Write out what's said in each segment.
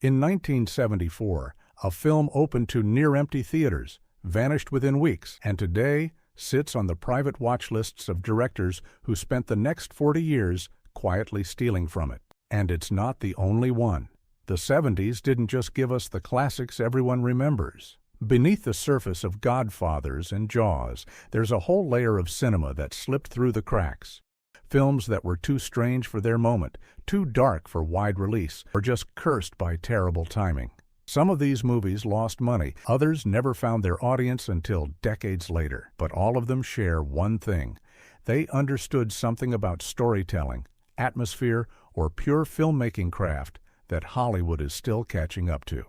In 1974, a film opened to near-empty theaters, vanished within weeks, and today sits on the private watch lists of directors who spent the next 40 years quietly stealing from it. And it's not the only one. The 70s didn't just give us the classics everyone remembers. Beneath the surface of Godfathers and Jaws, there's a whole layer of cinema that slipped through the cracks. Films that were too strange for their moment, too dark for wide release, or just cursed by terrible timing. Some of these movies lost money, others never found their audience until decades later. But all of them share one thing. They understood something about storytelling, atmosphere, or pure filmmaking craft that Hollywood is still catching up to.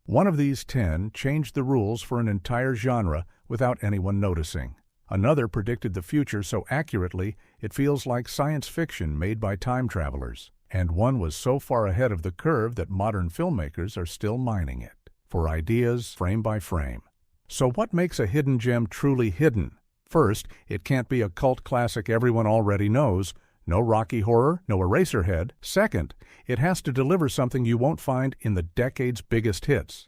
One of these 10 changed the rules for an entire genre without anyone noticing. Another predicted the future so accurately it feels like science fiction made by time travelers. And one was so far ahead of the curve that modern filmmakers are still mining it for ideas frame by frame. So what makes a hidden gem truly hidden? First, it can't be a cult classic everyone already knows. No Rocky Horror, no Eraserhead. Second, it has to deliver something you won't find in the decade's biggest hits.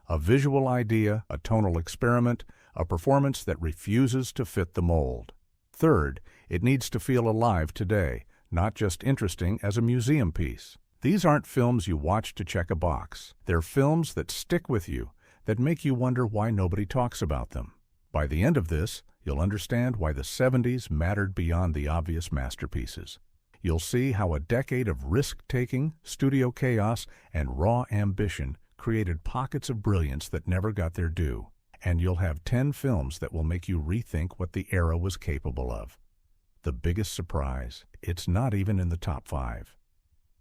A visual idea, a tonal experiment, a performance that refuses to fit the mold. Third, it needs to feel alive today, not just interesting as a museum piece. These aren't films you watch to check a box. They're films that stick with you, that make you wonder why nobody talks about them. By the end of this, you'll understand why the 70s mattered beyond the obvious masterpieces. You'll see how a decade of risk-taking, studio chaos, and raw ambition created pockets of brilliance that never got their due. And you'll have 10 films that will make you rethink what the era was capable of. The biggest surprise, it's not even in the top 5.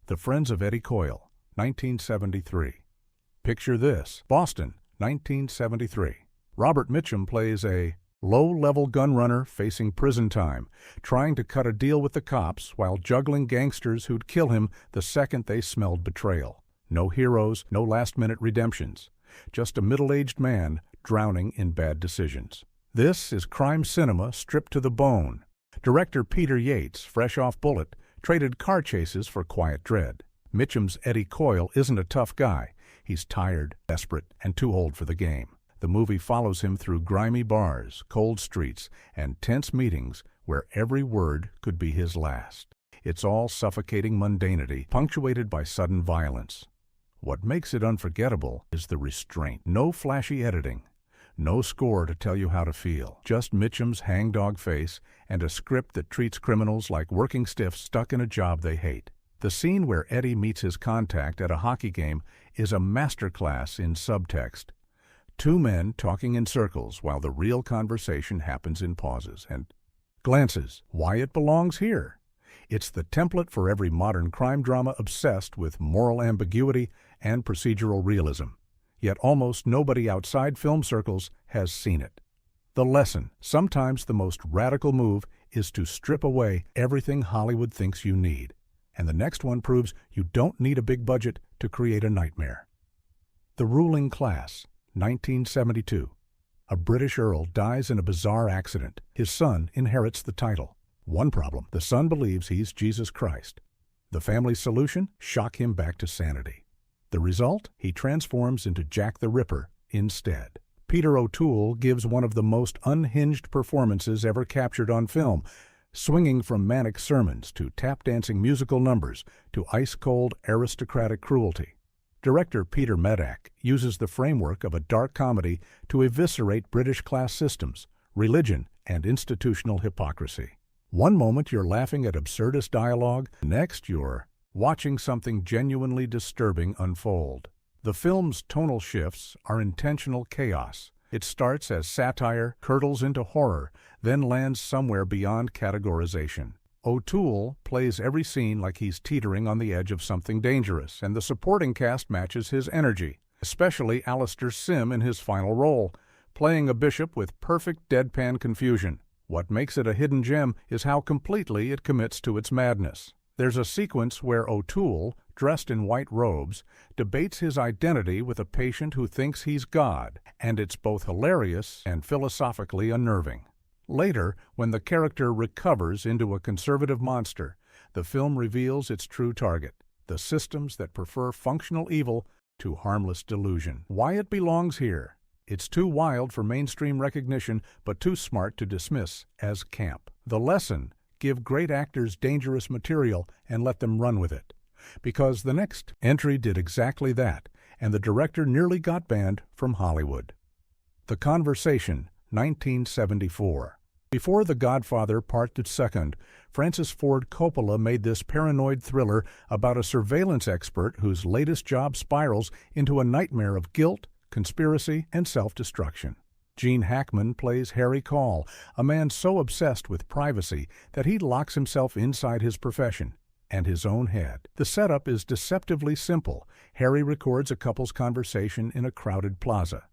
The Friends of Eddie Coyle, 1973. Picture this, Boston, 1973. Robert Mitchum plays a low-level gunrunner facing prison time, trying to cut a deal with the cops while juggling gangsters who'd kill him the second they smelled betrayal. No heroes, no last-minute redemptions. Just a middle-aged man drowning in bad decisions. This is crime cinema stripped to the bone. Director Peter Yates, fresh off Bullet, traded car chases for quiet dread. Mitchum's Eddie Coyle isn't a tough guy. He's tired, desperate, and too old for the game. The movie follows him through grimy bars, cold streets, and tense meetings where every word could be his last. It's all suffocating mundanity, punctuated by sudden violence. What makes it unforgettable is the restraint. No flashy editing. No score to tell you how to feel. Just Mitchum's hangdog face and a script that treats criminals like working stiffs stuck in a job they hate. The scene where Eddie meets his contact at a hockey game is a masterclass in subtext. Two men talking in circles while the real conversation happens in pauses and glances. Why it belongs here. It's the template for every modern crime drama obsessed with moral ambiguity and procedural realism. Yet almost nobody outside film circles has seen it. The lesson, sometimes the most radical move, is to strip away everything Hollywood thinks you need. And the next one proves you don't need a big budget to create a nightmare. The Ruling Class, 1972. A British earl dies in a bizarre accident. His son inherits the title. One problem, the son believes he's Jesus Christ. The family's solution? Shock him back to sanity. The result? He transforms into Jack the Ripper instead. Peter O'Toole gives one of the most unhinged performances ever captured on film, swinging from manic sermons to tap-dancing musical numbers to ice-cold aristocratic cruelty. Director Peter Medak uses the framework of a dark comedy to eviscerate British class systems, religion, and institutional hypocrisy. One moment you're laughing at absurdist dialogue, next you're watching something genuinely disturbing unfold. The film's tonal shifts are intentional chaos. It starts as satire, curdles into horror, then lands somewhere beyond categorization. O'Toole plays every scene like he's teetering on the edge of something dangerous, and the supporting cast matches his energy, especially Alistair Sim in his final role, playing a bishop with perfect deadpan confusion. What makes it a hidden gem is how completely it commits to its madness. There's a sequence where O'Toole, dressed in white robes, debates his identity with a patient who thinks he's God, and it's both hilarious and philosophically unnerving. Later, when the character recovers into a conservative monster, the film reveals its true target, the systems that prefer functional evil to harmless delusion. Why it belongs here. It's too wild for mainstream recognition, but too smart to dismiss as camp. The lesson: give great actors dangerous material and let them run with it. Because the next entry did exactly that, and the director nearly got banned from Hollywood. The Conversation, 1974. Before The Godfather Part II, Francis Ford Coppola made this paranoid thriller about a surveillance expert whose latest job spirals into a nightmare of guilt, conspiracy, and self-destruction. Gene Hackman plays Harry Coyle, a man so obsessed with privacy that he locks himself inside his profession and his own head. The setup is deceptively simple. Harry records a couple's conversation in a crowded plaza.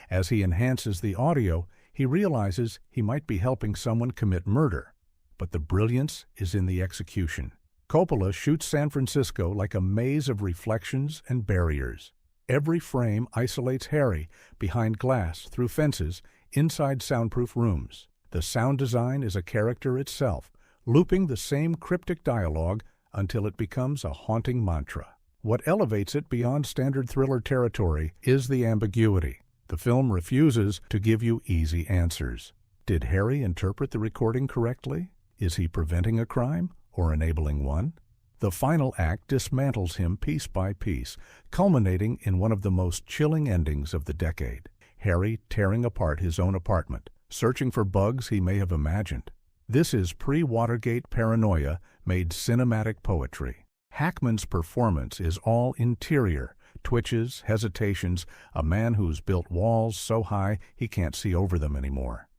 As he enhances the audio, he realizes he might be helping someone commit murder. But the brilliance is in the execution. Coppola shoots San Francisco like a maze of reflections and barriers. Every frame isolates Harry behind glass, through fences, inside soundproof rooms. The sound design is a character itself, looping the same cryptic dialogue until it becomes a haunting mantra. What elevates it beyond standard thriller territory is the ambiguity. The film refuses to give you easy answers. Did Harry interpret the recording correctly? Is he preventing a crime or enabling one? The final act dismantles him piece by piece, culminating in one of the most chilling endings of the decade. Harry tearing apart his own apartment, searching for bugs he may have imagined. This is pre-Watergate paranoia made cinematic poetry. Hackman's performance is all interior, twitches, hesitations, a man who's built walls so high he can't see over them anymore.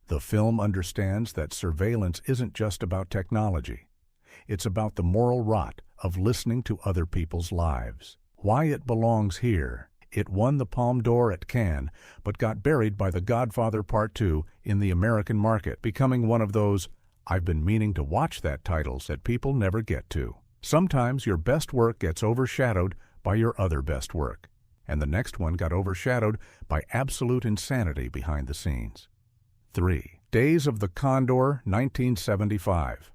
The film understands that surveillance isn't just about technology. It's about the moral rot of listening to other people's lives. Why it belongs here. It won the Palme d'Or at Cannes, but got buried by The Godfather Part II in the American market, becoming one of those "I've been meaning to watch that" titles that people never get to. Sometimes your best work gets overshadowed by your other best work, and the next one got overshadowed by absolute insanity behind the scenes. 3. Days of the Condor, 1975.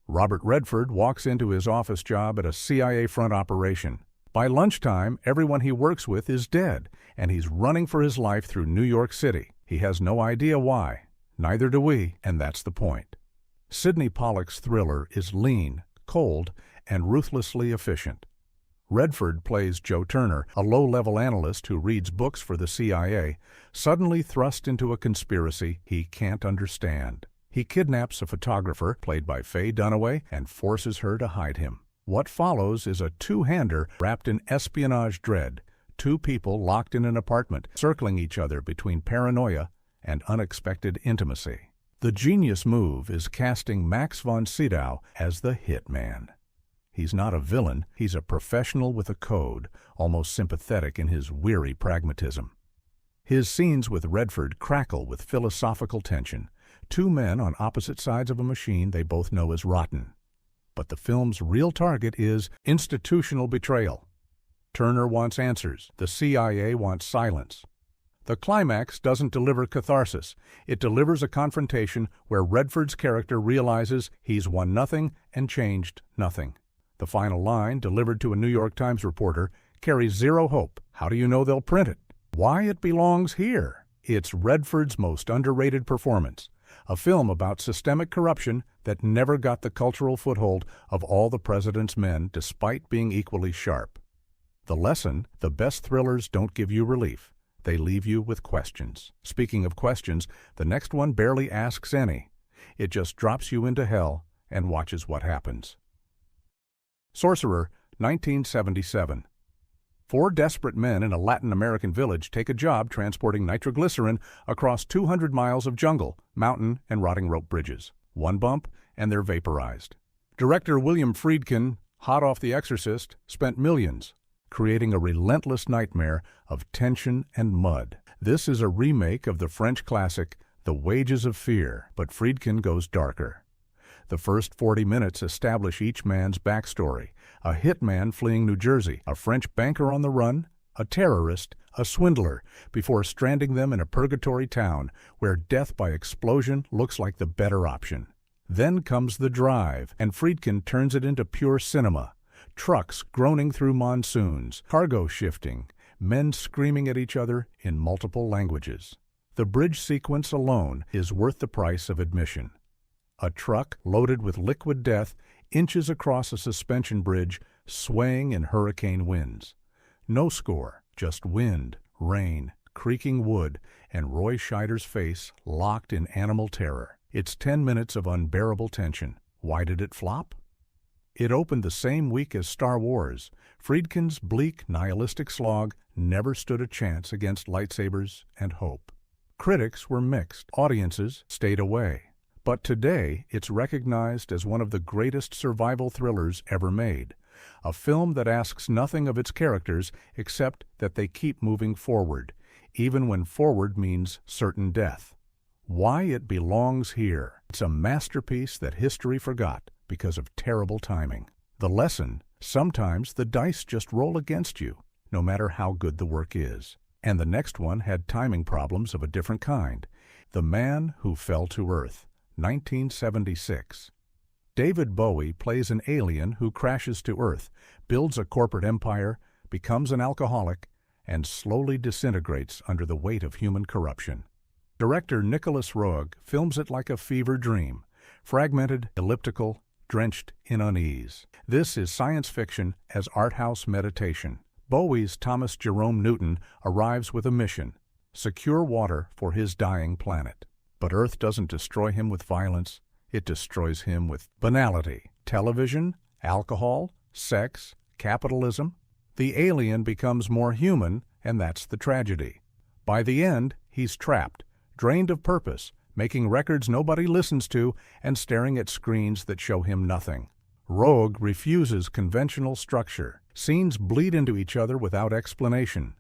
Robert Redford walks into his office job at a CIA front operation. By lunchtime, everyone he works with is dead, and he's running for his life through New York City. He has no idea why. Neither do we, and that's the point. Sidney Pollack's thriller is lean, cold, and ruthlessly efficient. Redford plays Joe Turner, a low-level analyst who reads books for the CIA, suddenly thrust into a conspiracy he can't understand. He kidnaps a photographer, played by Faye Dunaway, and forces her to hide him. What follows is a two-hander wrapped in espionage dread, two people locked in an apartment, circling each other between paranoia and unexpected intimacy. The genius move is casting Max von Sydow as the hitman. He's not a villain, he's a professional with a code, almost sympathetic in his weary pragmatism. His scenes with Redford crackle with philosophical tension. Two men on opposite sides of a machine they both know is rotten. But the film's real target is institutional betrayal. Turner wants answers. The CIA wants silence. The climax doesn't deliver catharsis. It delivers a confrontation where Redford's character realizes he's won nothing and changed nothing. The final line, delivered to a New York Times reporter, carries zero hope. How do you know they'll print it? Why it belongs here. It's Redford's most underrated performance. A film about systemic corruption that never got the cultural foothold of All the President's Men despite being equally sharp. The lesson: the best thrillers don't give you relief. They leave you with questions. Speaking of questions, the next one barely asks any. It just drops you into hell and watches what happens. Sorcerer, 1977. Four desperate men in a Latin American village take a job transporting nitroglycerin across 200 miles of jungle, mountain, and rotting rope bridges. One bump, and they're vaporized. Director William Friedkin, hot off The Exorcist, spent millions creating a relentless nightmare of tension and mud. This is a remake of the French classic The Wages of Fear, but Friedkin goes darker. The first 40 minutes establish each man's backstory: a hitman fleeing New Jersey, a French banker on the run, a terrorist, a swindler, before stranding them in a purgatory town where death by explosion looks like the better option. Then comes the drive, and Friedkin turns it into pure cinema. Trucks groaning through monsoons, cargo shifting, men screaming at each other in multiple languages. The bridge sequence alone is worth the price of admission. A truck loaded with liquid death inches across a suspension bridge, swaying in hurricane winds. No score, just wind, rain, creaking wood, and Roy Scheider's face locked in animal terror. It's 10 minutes of unbearable tension. Why did it flop? It opened the same week as Star Wars. Friedkin's bleak, nihilistic slog never stood a chance against lightsabers and hope. Critics were mixed. Audiences stayed away. But today, it's recognized as one of the greatest survival thrillers ever made. A film that asks nothing of its characters except that they keep moving forward, even when forward means certain death. Why It Belongs Here. It's a masterpiece that history forgot because of terrible timing. The lesson: sometimes the dice just roll against you, no matter how good the work is. And the next one had timing problems of a different kind. The Man Who Fell to Earth, 1976. David Bowie plays an alien who crashes to Earth, builds a corporate empire, becomes an alcoholic, and slowly disintegrates under the weight of human corruption. Director Nicholas Roeg films it like a fever dream, fragmented, elliptical, drenched in unease. This is science fiction as art house meditation. Bowie's Thomas Jerome Newton arrives with a mission: secure water for his dying planet. But Earth doesn't destroy him with violence, it destroys him with banality. Television, alcohol, sex, capitalism. The alien becomes more human, and that's the tragedy. By the end, he's trapped, drained of purpose, making records nobody listens to, and staring at screens that show him nothing. Roeg refuses conventional structure. Scenes bleed into each other without explanation.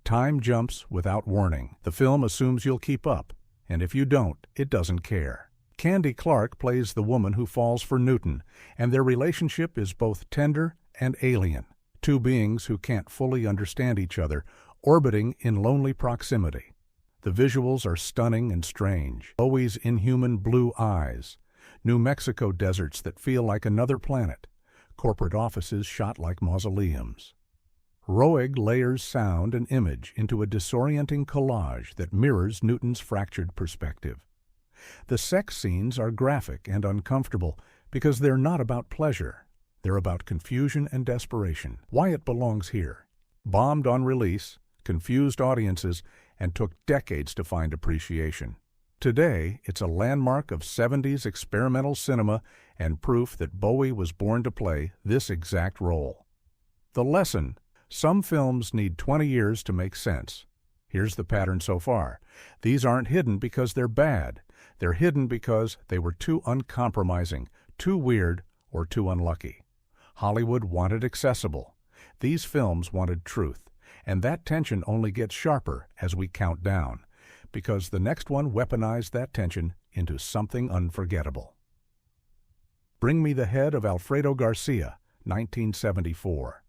Time jumps without warning. The film assumes you'll keep up, and if you don't, it doesn't care. Candy Clark plays the woman who falls for Newton, and their relationship is both tender and alien. Two beings who can't fully understand each other, orbiting in lonely proximity. The visuals are stunning and strange. Bowie's inhuman blue eyes, New Mexico deserts that feel like another planet, corporate offices shot like mausoleums. Roeg layers sound and image into a disorienting collage that mirrors Newton's fractured perspective. The sex scenes are graphic and uncomfortable because they're not about pleasure. They're about confusion and desperation. Why It Belongs Here bombed on release, confused audiences, and took decades to find appreciation. Today, it's a landmark of 70s experimental cinema and proof that Bowie was born to play this exact role. The lesson: some films need 20 years to make sense. Here's the pattern so far. These aren't hidden because they're bad. They're hidden because they were too uncompromising, too weird, or too unlucky. Hollywood wanted accessible. These films wanted truth. And that tension only gets sharper as we count down, because the next one weaponized that tension into something unforgettable. Bring Me the Head of Alfredo Garcia, 1974.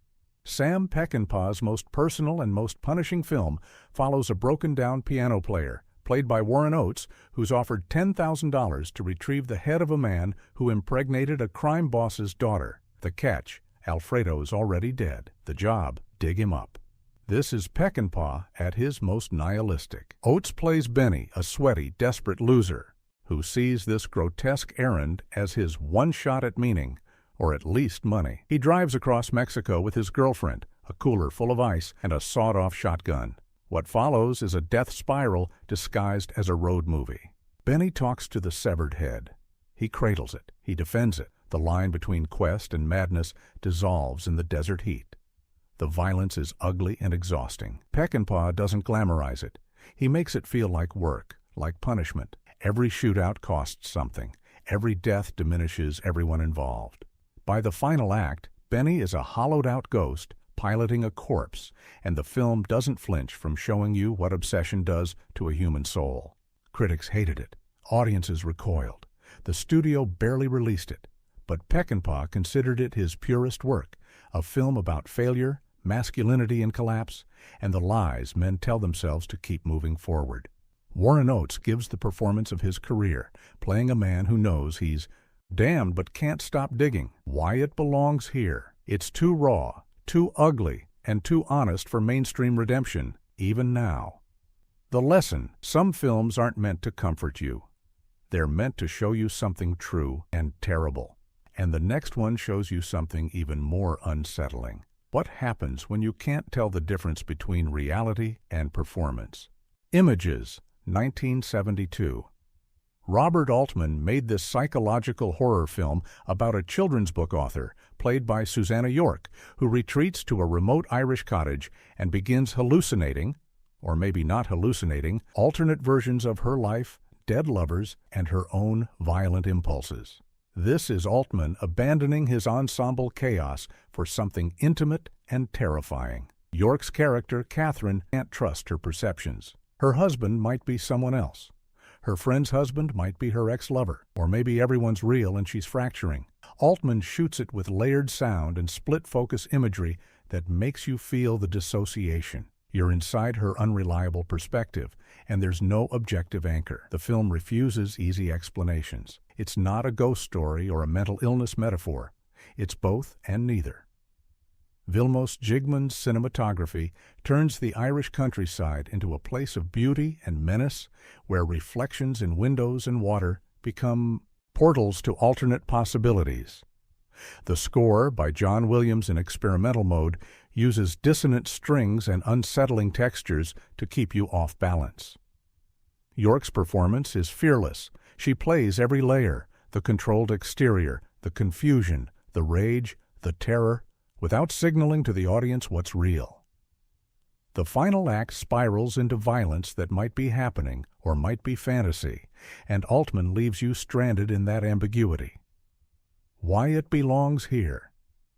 Sam Peckinpah's most personal and most punishing film follows a broken-down piano player, played by Warren Oates, who's offered $10,000 to retrieve the head of a man who impregnated a crime boss's daughter. The catch: Alfredo's already dead. The job: dig him up. This is Peckinpah at his most nihilistic. Oates plays Benny, a sweaty, desperate loser, who sees this grotesque errand as his one shot at meaning, or at least money. He drives across Mexico with his girlfriend, a cooler full of ice, and a sawed-off shotgun. What follows is a death spiral disguised as a road movie. Benny talks to the severed head. He cradles it. He defends it. The line between quest and madness dissolves in the desert heat. The violence is ugly and exhausting. Peckinpah doesn't glamorize it. He makes it feel like work, like punishment. Every shootout costs something. Every death diminishes everyone involved. By the final act, Benny is a hollowed-out ghost piloting a corpse, and the film doesn't flinch from showing you what obsession does to a human soul. Critics hated it. Audiences recoiled. The studio barely released it. But Peckinpah considered it his purest work, a film about failure, masculinity in collapse, and the lies men tell themselves to keep moving forward. Warren Oates gives the performance of his career, playing a man who knows he's damned but can't stop digging. Why It Belongs Here It's too raw, too ugly, and too honest for mainstream redemption, even now. The lesson: some films aren't meant to comfort you. They're meant to show you something true and terrible. And the next one shows you something even more unsettling. What happens when you can't tell the difference between reality and performance? Images, 1972. Robert Altman made this psychological horror film about a children's book author, played by Susanna York, who retreats to a remote Irish cottage and begins hallucinating, or maybe not hallucinating, alternate versions of her life, dead lovers, and her own violent impulses. This is Altman abandoning his ensemble chaos for something intimate and terrifying. York's character, Catherine, can't trust her perceptions. Her husband might be someone else. Her friend's husband might be her ex-lover, or maybe everyone's real and she's fracturing. Altman shoots it with layered sound and split-focus imagery that makes you feel the dissociation. You're inside her unreliable perspective, and there's no objective anchor. The film refuses easy explanations. It's not a ghost story or a mental illness metaphor. It's both and neither. Vilmos Zsigmond's cinematography turns the Irish countryside into a place of beauty and menace, where reflections in windows and water become portals to alternate possibilities. The score, by John Williams in experimental mode, uses dissonant strings and unsettling textures to keep you off balance. York's performance is fearless. She plays every layer: the controlled exterior, the confusion, the rage, the terror, without signaling to the audience what's real. The final act spirals into violence that might be happening or might be fantasy, and Altman leaves you stranded in that ambiguity. Why it belongs here.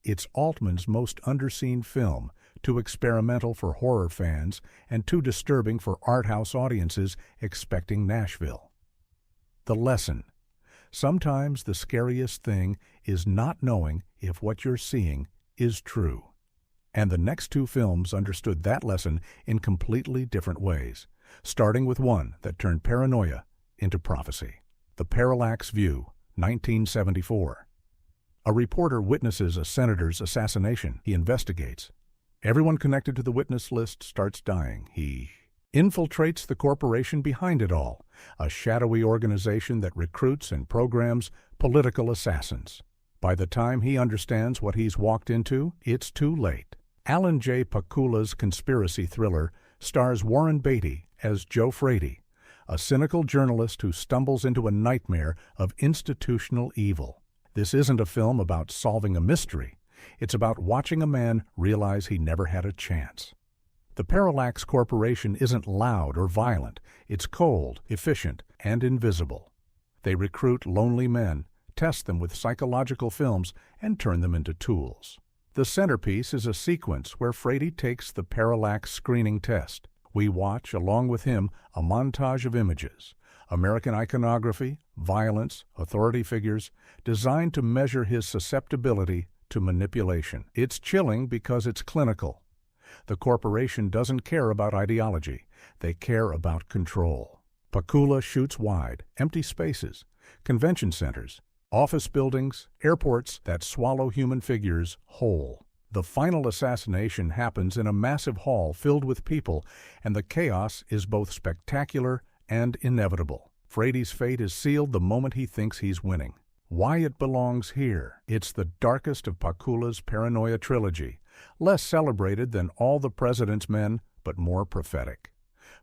It's Altman's most underseen film, too experimental for horror fans and too disturbing for art house audiences expecting Nashville. The lesson: sometimes the scariest thing is not knowing if what you're seeing is true. And the next two films understood that lesson in completely different ways, starting with one that turned paranoia into prophecy. The Parallax View, 1974. A reporter witnesses a senator's assassination. He investigates. Everyone connected to the witness list starts dying. He infiltrates the corporation behind it all, a shadowy organization that recruits and programs political assassins. By the time he understands what he's walked into, it's too late. Alan J. Pakula's conspiracy thriller stars Warren Beatty as Joe Frady, a cynical journalist who stumbles into a nightmare of institutional evil. This isn't a film about solving a mystery. It's about watching a man realize he never had a chance. The Parallax Corporation isn't loud or violent. It's cold, efficient, and invisible. They recruit lonely men, test them with psychological films, and turn them into tools. The centerpiece is a sequence where Frady takes the Parallax screening test. We watch, along with him, a montage of images, American iconography, violence, authority figures, designed to measure his susceptibility to manipulation. It's chilling because it's clinical. The corporation doesn't care about ideology. They care about control. Pakula shoots wide, empty spaces, convention centers, office buildings, airports that swallow human figures whole. The final assassination happens in a massive hall filled with people, and the chaos is both spectacular and inevitable. Frady's fate is sealed the moment he thinks he's winning. Why it belongs here. It's the darkest of Pakula's paranoia trilogy, less celebrated than All the President's Men, but more prophetic.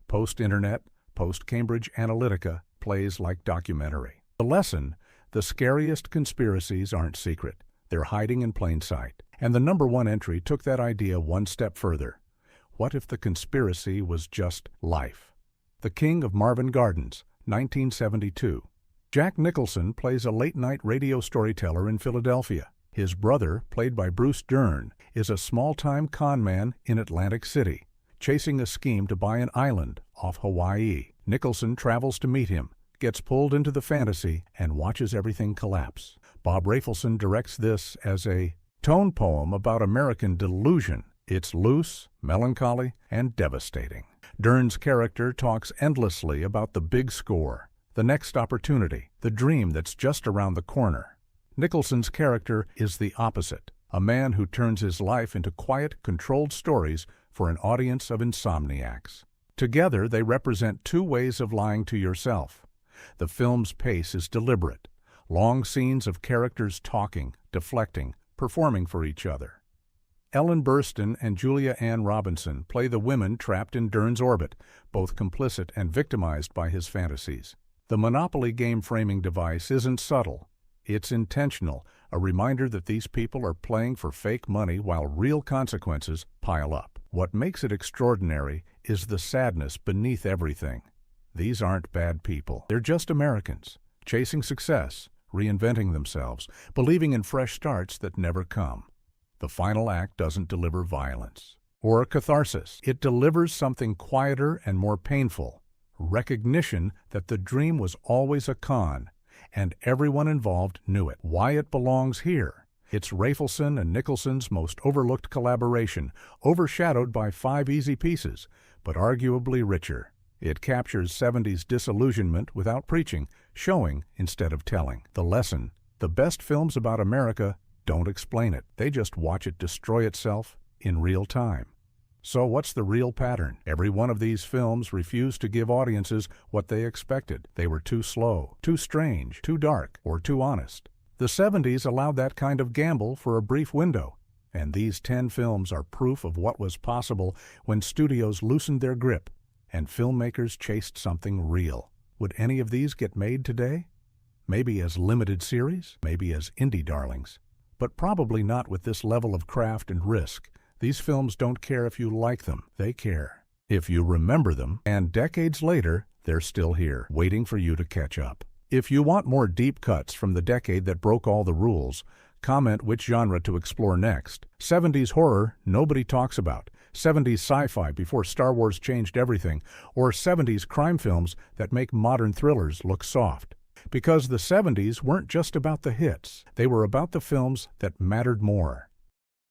Post-internet, post-Cambridge Analytica, plays like documentary. The lesson: the scariest conspiracies aren't secret. They're hiding in plain sight. And the #1 entry took that idea one step further. What if the conspiracy was just life? The King of Marvin Gardens, 1972. Jack Nicholson plays a late-night radio storyteller in Philadelphia. His brother, played by Bruce Dern, is a small-time con man in Atlantic City, chasing a scheme to buy an island off Hawaii. Nicholson travels to meet him, gets pulled into the fantasy, and watches everything collapse. Bob Rafelson directs this as a tone poem about American delusion. It's loose, melancholy, and devastating. Dern's character talks endlessly about the big score, the next opportunity, the dream that's just around the corner. Nicholson's character is the opposite, a man who turns his life into quiet, controlled stories for an audience of insomniacs. Together, they represent two ways of lying to yourself. The film's pace is deliberate. Long scenes of characters talking, deflecting, performing for each other. Ellen Burstyn and Julia Ann Robinson play the women trapped in Dern's orbit, both complicit and victimized by his fantasies. The Monopoly game framing device isn't subtle. It's intentional, a reminder that these people are playing for fake money while real consequences pile up. What makes it extraordinary is the sadness beneath everything. These aren't bad people. They're just Americans, chasing success, reinventing themselves, believing in fresh starts that never come. The final act doesn't deliver violence or catharsis. It delivers something quieter and more painful, recognition that the dream was always a con, and everyone involved knew it. Why it belongs here. It's Rafelson and Nicholson's most overlooked collaboration, overshadowed by Five Easy Pieces, but arguably richer. It captures 70s disillusionment without preaching, showing instead of telling. The lesson: the best films about America don't explain it. They just watch it destroy itself in real time. So what's the real pattern? Every one of these films refused to give audiences what they expected. They were too slow, too strange, too dark, or too honest. The 70s allowed that kind of gamble for a brief window, and these 10 films are proof of what was possible when studios loosened their grip and filmmakers chased something real. Would any of these get made today? Maybe as limited series, maybe as indie darlings, but probably not with this level of craft and risk. These films don't care if you like them, they care if you remember them, and decades later, they're still here, waiting for you to catch up. If you want more deep cuts from the decade that broke all the rules, comment which genre to explore next. 70s horror nobody talks about, 70s sci-fi before Star Wars changed everything, or 70s crime films that make modern thrillers look soft. Because the 70s weren't just about the hits, they were about the films that mattered more.